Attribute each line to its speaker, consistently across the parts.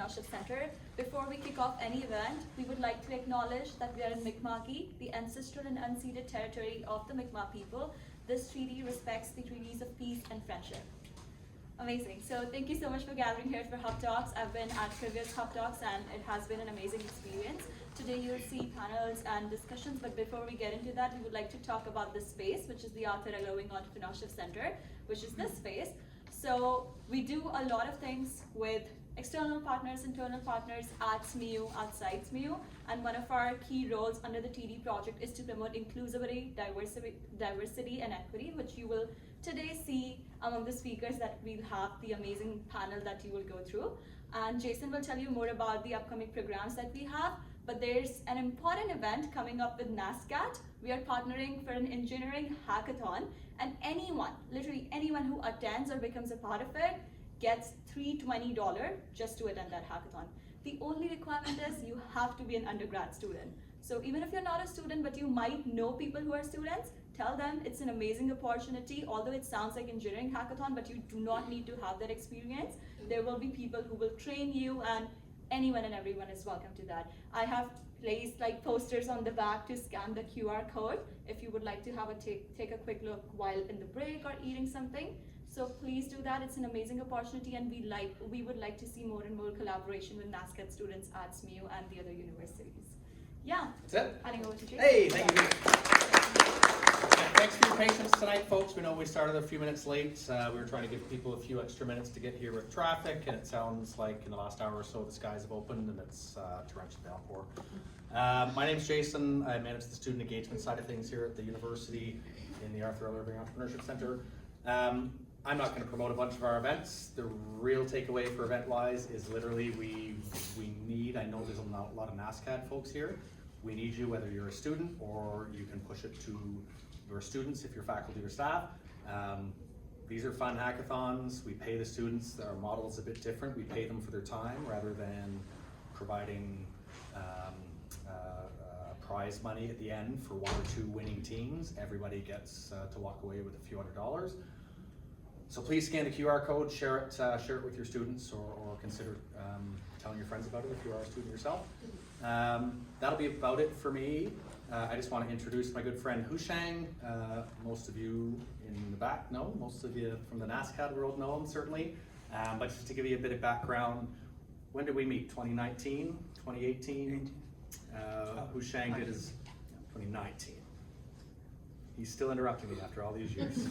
Speaker 1: Entrepreneurship Center. Before we kick off any event, we would like to acknowledge that we are in Mi'kma'ki, the ancestral and unceded territory of the Mi'kmaq people. This treaty respects the treaties of peace and friendship. Amazing. So thank you so much for gathering here for Hub Talks. I've been at previous Hub Talks and it has been an amazing experience. Today you'll see panels and discussions, but before we get into that, we would like to talk about this space, which is the Arthur Allowing Entrepreneurship Center, which is this space. So we do a lot of things with external partners, internal partners at SMU, outside SMU, and one of our key roles under the TD project is to promote inclusivity, diversity and equity, which you will today see among the speakers that we'll have the amazing panel that you will go through. And Jason will tell you more about the upcoming programs that we have, but there's an important event coming up with NASCAT. We are partnering for an engineering hackathon, and anyone, literally anyone who attends or becomes a part of it gets $320 just to attend that hackathon. The only requirement is you have to be an undergrad student. So even if you're not a student, but you might know people who are students, tell them it's an amazing opportunity. Although it sounds like engineering hackathon, but you do not need to have that experience. There will be people who will train you, and anyone and everyone is welcome to that. I have placed like posters on the back to scan the QR code if you would like to have a take a quick look while in the break or eating something. So please do that. It's an amazing opportunity, and we would like to see more and more collaboration with NASCAT students at SMU and the other universities. Yeah.
Speaker 2: That's it.
Speaker 1: Handing over to Jay.
Speaker 2: Hey, thank you. Thanks for your patience tonight, folks. We know we started a few minutes late. We were trying to give people a few extra minutes to get here with traffic, and it sounds like in the last hour or so the skies have opened and it's torrential downpour. My name's Jason. I manage the student engagement side of things here at the university in the Arthur Allowing Entrepreneurship Center. I'm not going to promote a bunch of our events. The real takeaway for event-wise is literally we need, I know there's a lot of NASCAD folks here. We need you whether you're a student or you can push it to your students if you're faculty or staff. These are fun hackathons. We pay the students. Our model is a bit different. We pay them for their time rather than providing prize money at the end for one or two winning teams. Everybody gets to walk away with a few $100s. So please scan the QR code, share it with your students, or consider telling your friends about it if you are a student yourself. That'll be about it for me. I just want to introduce my good friend Hushang. Most of you in the back know, most of you from the NASCAD world know him certainly. But just to give you a bit of background, when did we meet? 2019, 2018? Hushang did his 2019. He's still interrupting me after all these years.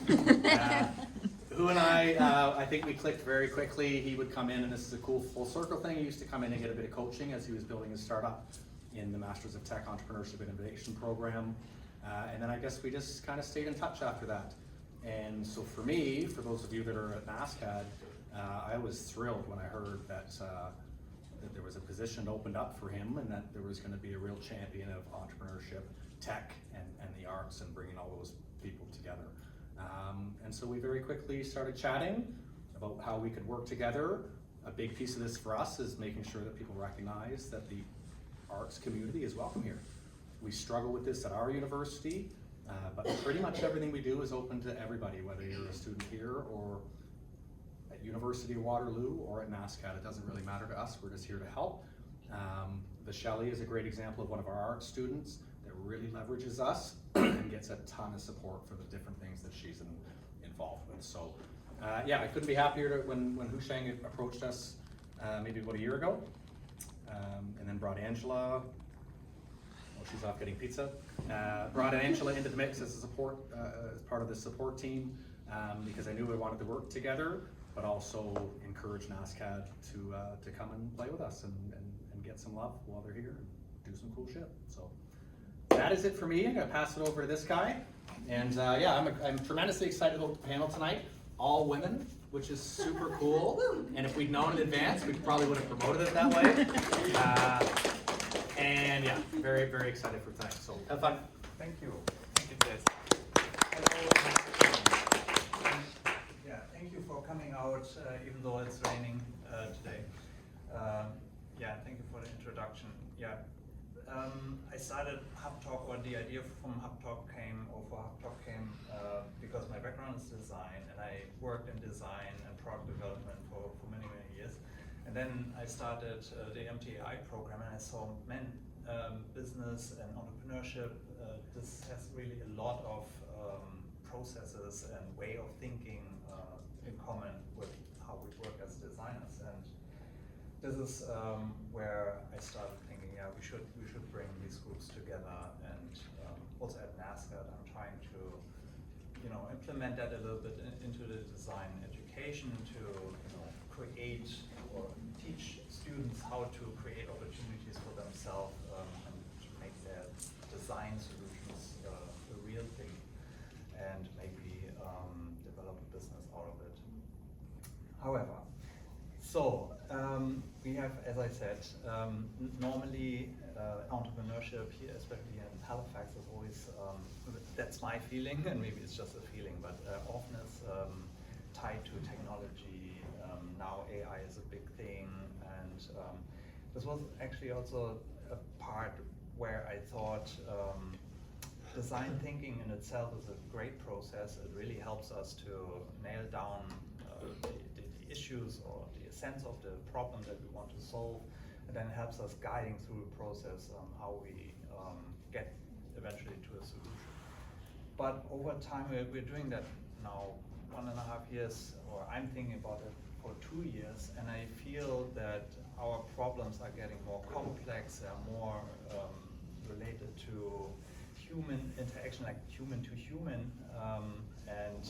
Speaker 2: Who and I think we clicked very quickly. He would come in, and this is a cool full circle thing. He used to come in and get a bit of coaching as he was building his startup in the Masters of Tech Entrepreneurship and Innovation program. And then I guess we just kind of stayed in touch after that. And so for me, for those of you that are at NASCAD, I was thrilled when I heard that there was a position opened up for him and that there was going to be a real champion of entrepreneurship, tech, and the arts, and bringing all those people together. And so we very quickly started chatting about how we could work together. A big piece of this for us is making sure that people recognize that the arts community is welcome here. We struggle with this at our university, but pretty much everything we do is open to everybody, whether you're a student here or at University of Waterloo or at NASCAD. It doesn't really matter to us. We're just here to help. The Shelley is a great example of one of our art students that really leverages us and gets a ton of support for the different things that she's involved with. So yeah, I couldn't be happier when Hushang approached us maybe about a year ago, and then brought Angela. Well, she's off getting pizza. Brought Angela into the mix as a support, as part of the support team, because I knew we wanted to work together, but also encourage NASCAD to come and play with us and get some love while they're here and do some cool shit. So that is it for me. I'm gonna pass it over to this guy. And yeah, I'm tremendously excited about the panel tonight. All women, which is super cool. And if we'd known in advance, we probably would have promoted it that way. And yeah, very, very excited for tonight. So have fun.
Speaker 3: Thank you. Thank you, Jess. Hello. Yeah, thank you for coming out, even though it's raining today. Yeah, thank you for the introduction. Yeah. I started HUBTALK, or the idea from HUBTALK came because my background is design, and I worked in design and product development for many, many years. And then I started the MTAI program, and I saw, man, business and entrepreneurship, this has really a lot of processes and way of thinking in common with how we work as designers. And this is where I started thinking, yeah, we should bring these groups together. And also at NASCAD, I'm trying to, implement that a little bit into the design education to, create or teach students how to create opportunities for themselves and to make their design solutions a real thing, and maybe develop a business out of it. However, so we have, as I said, normally entrepreneurship here, especially in Halifax, is always, that's my feeling, and maybe it's just a feeling, but often it's tied to technology. Now AI is a big thing, and this was actually also a part where I thought design thinking in itself is a great process. It really helps us to nail down the issues or the essence of the problem that we want to solve, and then helps us guiding through the process on how we get eventually to a solution. But over time, we're doing that now 1.5 years, or I'm thinking about it for 2 years, and I feel that our problems are getting more complex, they're more related to human interaction, like human to human, and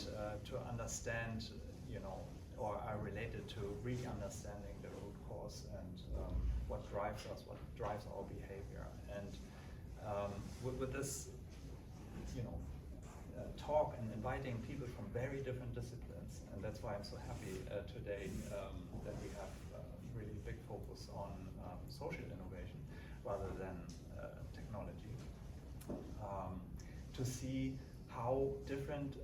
Speaker 3: to understand, or are related to really understanding the root cause and what drives us, what drives our behavior. And with this, talk and inviting people from very different disciplines, and that's why I'm so happy today that we have really big focus on social innovation rather than technology, to see how different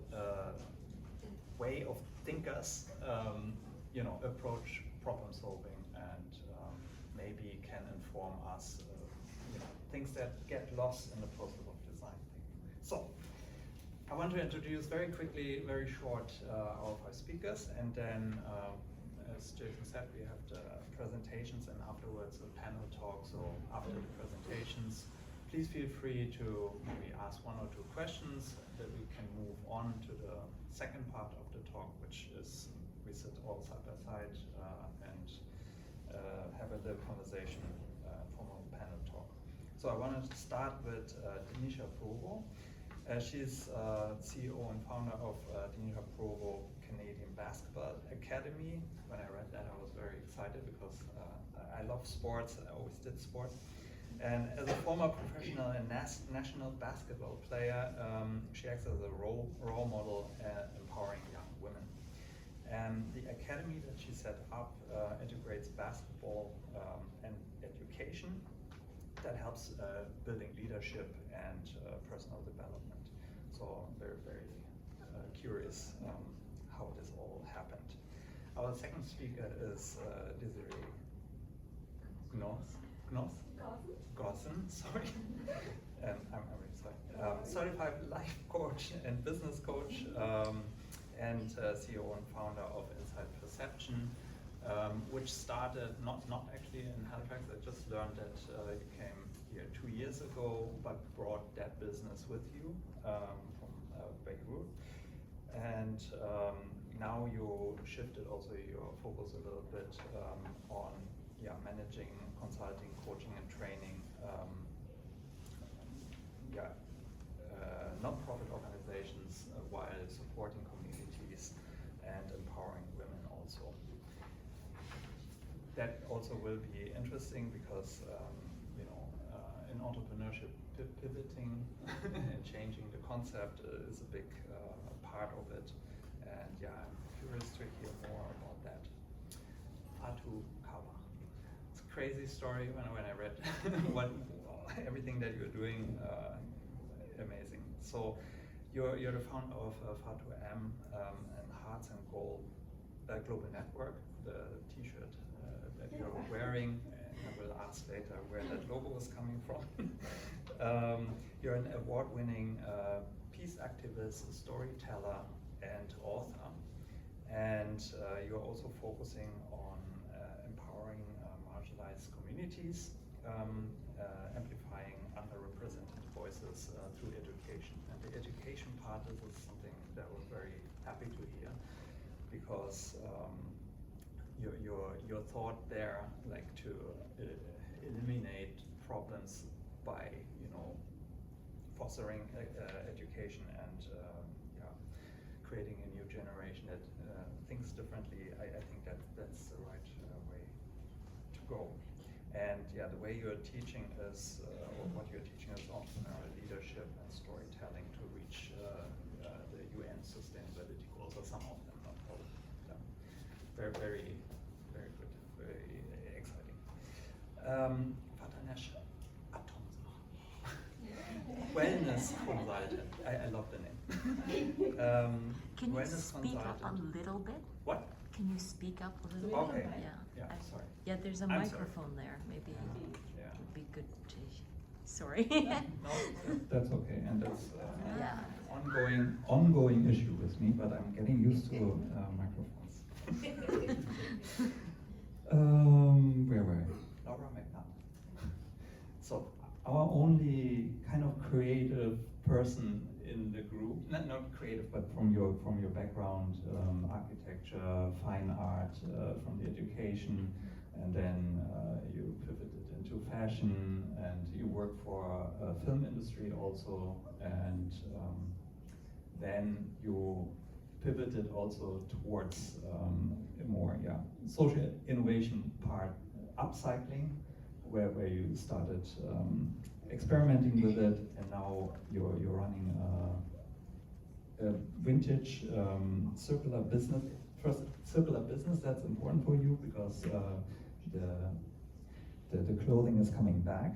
Speaker 3: way of thinkers approach problem solving, and maybe can inform us things that get lost in the process of design thinking. So I want to introduce very quickly, very short, our 5 speakers, and then as Jason said, we have the presentations and afterwards a panel talk. So after the presentations, please feel free to maybe ask 1 or 2 questions, that we can move on to the second part of the talk, which is we sit all side by side and have a little conversation from our panel talk. So I wanted to start with Denisha Provo. She's CEO and founder of Denisha Provo Canadian Basketball Academy. When I read that, I was very excited because I love sports. I always did sports. And as a former professional and national basketball player, she acts as a role model empowering young women. And the academy that she set up integrates basketball and education that helps building leadership and personal development. So I'm very, very curious how this all happened. Our second speaker is Desiree Gosson, sorry. I'm really sorry. Certified life coach and business coach, and CEO and founder of Inside Perception, which started not actually in Halifax. I just learned that you came here 2 years ago, but brought that business with you from Beirut. And now you shifted also your focus a little bit on managing, consulting, coaching, and training non-profit organizations while supporting communities and empowering women also. That also will be interesting because in entrepreneurship, pivoting and changing the concept is a big part of it. And I'm curious to hear more about that. Fatu Kawa. It's a crazy story when I read everything that you're doing. Amazing. So you're the founder of Fatu M and Hearts and Gold Global Network, the T-shirt that you're wearing, and I will ask later where that logo is coming from. You're an award-winning peace activist, storyteller, and author, and you're also focusing on empowering communities, amplifying underrepresented voices through education. And the education part is something that I was very happy to hear, because your thought there, like to eliminate problems by fostering education and creating a new generation that thinks differently. I think that's the right way to go. And the way you're teaching is, or what you're teaching is entrepreneurial leadership and storytelling to reach the UN sustainability goals, or some of them, not all of them. Very, very, very good, very exciting. Vataneš Wellness consultant. I love the name.
Speaker 4: Can you
Speaker 3: Wellness
Speaker 4: speak up a
Speaker 3: consultant.
Speaker 4: little bit?
Speaker 3: What?
Speaker 4: Can you speak up a little
Speaker 3: Okay.
Speaker 4: bit?
Speaker 3: Yeah,
Speaker 4: I-
Speaker 3: sorry.
Speaker 4: Yeah, there's a
Speaker 3: I'm sorry.
Speaker 4: microphone there. Maybe
Speaker 3: Yeah.
Speaker 4: it would be good to. Sorry.
Speaker 3: No, that's okay, and that's
Speaker 4: Yeah.
Speaker 3: ongoing issue with me, but I'm getting used to microphones. Where were I? Laura McNutt. So our only kind of creative person in the group, not creative, but from your background, architecture, fine art, from the education, and then you pivoted into fashion, and you work for film industry also, and then you pivoted also towards a more social innovation part, upcycling, where you started experimenting with it, and now you're running a vintage circular business. First, circular business, that's important for you because the clothing is coming back,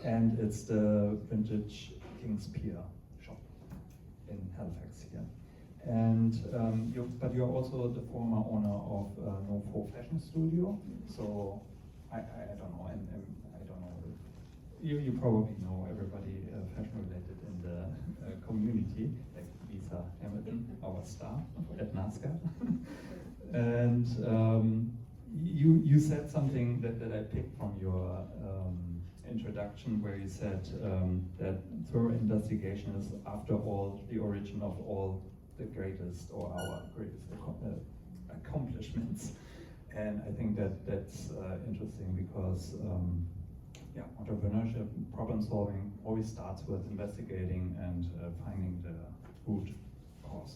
Speaker 3: and it's the vintage King's Pier shop in Halifax here. And but you're also the former owner of No Faux Fashion Studio. So I don't know, and I don't know. You probably know everybody fashion related in the community, like Lisa Hamilton, our star at NASCAR. And you said something that I picked from your introduction, where you said that thorough investigation is, after all, the origin of all the greatest, or our greatest accomplishments. And I think that's interesting, because entrepreneurship, problem solving always starts with investigating and finding the root cause.